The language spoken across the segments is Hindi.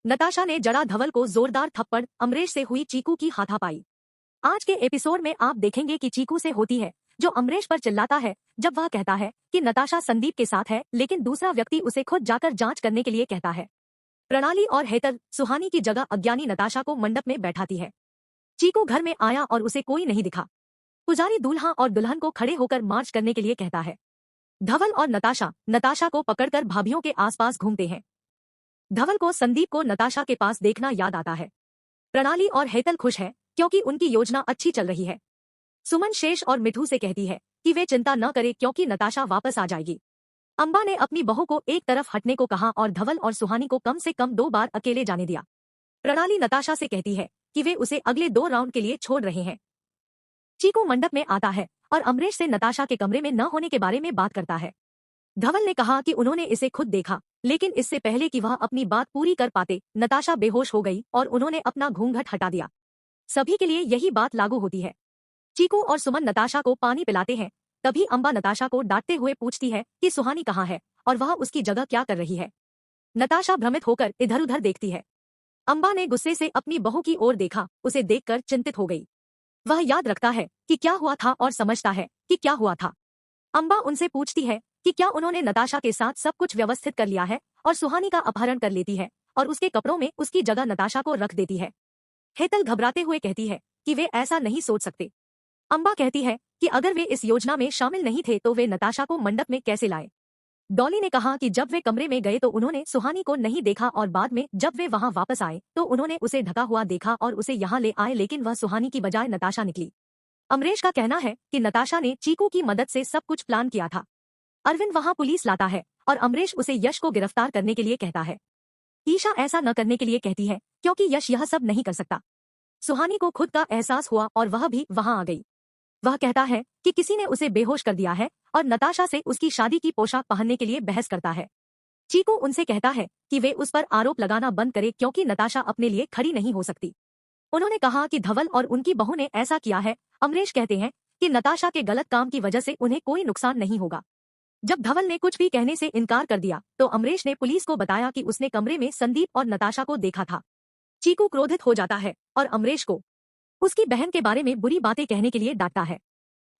नताशा ने जड़ा धवल को जोरदार थप्पड़, अमरीश से हुई चीकू की हाथापाई। आज के एपिसोड में आप देखेंगे कि चीकू से होती है जो अमरीश पर चिल्लाता है जब वह कहता है कि नताशा संदीप के साथ है, लेकिन दूसरा व्यक्ति उसे खुद जाकर जांच करने के लिए कहता है। प्रणाली और हेतल सुहानी की जगह अज्ञानी नताशा को मंडप में बैठाती है। चीकू घर में आया और उसे कोई नहीं दिखा। पुजारी दूल्हा और दुल्हन को खड़े होकर मार्च करने के लिए कहता है। धवल और नताशा को पकड़कर भाभीियों के आसपास घूमते हैं। धवल को संदीप को नताशा के पास देखना याद आता है। प्रणाली और हेतल खुश है क्योंकि उनकी योजना अच्छी चल रही है। सुमन शेष और मिठू से कहती है कि वे चिंता न करे क्योंकि नताशा वापस आ जाएगी। अंबा ने अपनी बहू को एक तरफ हटने को कहा और धवल और सुहानी को कम से कम 2 बार अकेले जाने दिया। प्रणाली नताशा से कहती है कि वे उसे अगले 2 राउंड के लिए छोड़ रहे हैं। चीकू मंडप में आता है और अमरीश से नताशा के कमरे में न होने के बारे में बात करता है। धवल ने कहा कि उन्होंने इसे खुद देखा, लेकिन इससे पहले कि वह अपनी बात पूरी कर पाते नताशा बेहोश हो गई और उन्होंने अपना घूंघट हटा दिया। सभी के लिए यही बात लागू होती है। चीकू और सुमन नताशा को पानी पिलाते हैं। तभी अंबा नताशा को डांटते हुए पूछती है कि सुहानी कहाँ है और वह उसकी जगह क्या कर रही है। नताशा भ्रमित होकर इधर उधर देखती है। अंबा ने गुस्से से अपनी बहू की ओर देखा, उसे देखकर चिंतित हो गई। वह याद रखता है कि क्या हुआ था और समझता है कि क्या हुआ था। अंबा उनसे पूछती है कि क्या उन्होंने नताशा के साथ सब कुछ व्यवस्थित कर लिया है और सुहानी का अपहरण कर लेती है और उसके कपड़ों में उसकी जगह नताशा को रख देती है। हेतल घबराते हुए कहती है कि वे ऐसा नहीं सोच सकते। अंबा कहती है कि अगर वे इस योजना में शामिल नहीं थे तो वे नताशा को मंडप में कैसे लाए। डॉली ने कहा कि जब वे कमरे में गए तो उन्होंने सुहानी को नहीं देखा और बाद में जब वे वहां वापस आए तो उन्होंने उसे ढका हुआ देखा और उसे यहाँ ले आए, लेकिन वह सुहानी की बजाय नताशा निकली। अमरीश का कहना है कि नताशा ने चीकू की मदद से सब कुछ प्लान किया था। अरविंद वहां पुलिस लाता है और अमरीश उसे यश को गिरफ्तार करने के लिए कहता है। ईशा ऐसा न करने के लिए कहती है क्योंकि यश यह सब नहीं कर सकता। सुहानी को खुद का एहसास हुआ और वह भी वहां आ गई। वह कहता है कि किसी ने उसे बेहोश कर दिया है और नताशा से उसकी शादी की पोशाक पहनने के लिए बहस करता है। चीकू उनसे कहता है कि वे उस पर आरोप लगाना बंद करे क्योंकि नताशा अपने लिए खड़ी नहीं हो सकती। उन्होंने कहा कि धवल और उनकी बहू ने ऐसा किया है। अमरीश कहते हैं कि नताशा के गलत काम की वजह से उन्हें कोई नुकसान नहीं होगा। जब धवल ने कुछ भी कहने से इनकार कर दिया तो अमरीश ने पुलिस को बताया कि उसने कमरे में संदीप और नताशा को देखा था। चीकू क्रोधित हो जाता है और अमरीश को उसकी बहन के बारे में बुरी बातें कहने के लिए डांटता है।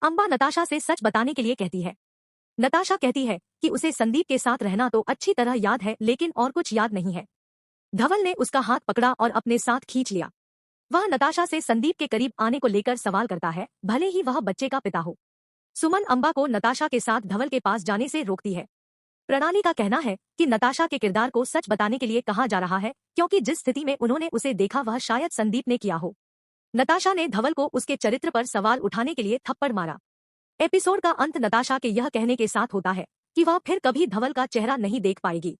अंबा नताशा से सच बताने के लिए कहती है। नताशा कहती है कि उसे संदीप के साथ रहना तो अच्छी तरह याद है, लेकिन और कुछ याद नहीं है। धवल ने उसका हाथ पकड़ा और अपने साथ खींच लिया। वह नताशा से संदीप के करीब आने को लेकर सवाल करता है, भले ही वह बच्चे का पिता हो। सुमन अंबा को नताशा के साथ धवल के पास जाने से रोकती है। प्रणाली का कहना है कि नताशा के किरदार को सच बताने के लिए कहा जा रहा है क्योंकि जिस स्थिति में उन्होंने उसे देखा वह शायद संदीप ने किया हो। नताशा ने धवल को उसके चरित्र पर सवाल उठाने के लिए थप्पड़ मारा। एपिसोड का अंत नताशा के यह कहने के साथ होता है कि वह फिर कभी धवल का चेहरा नहीं देख पाएगी।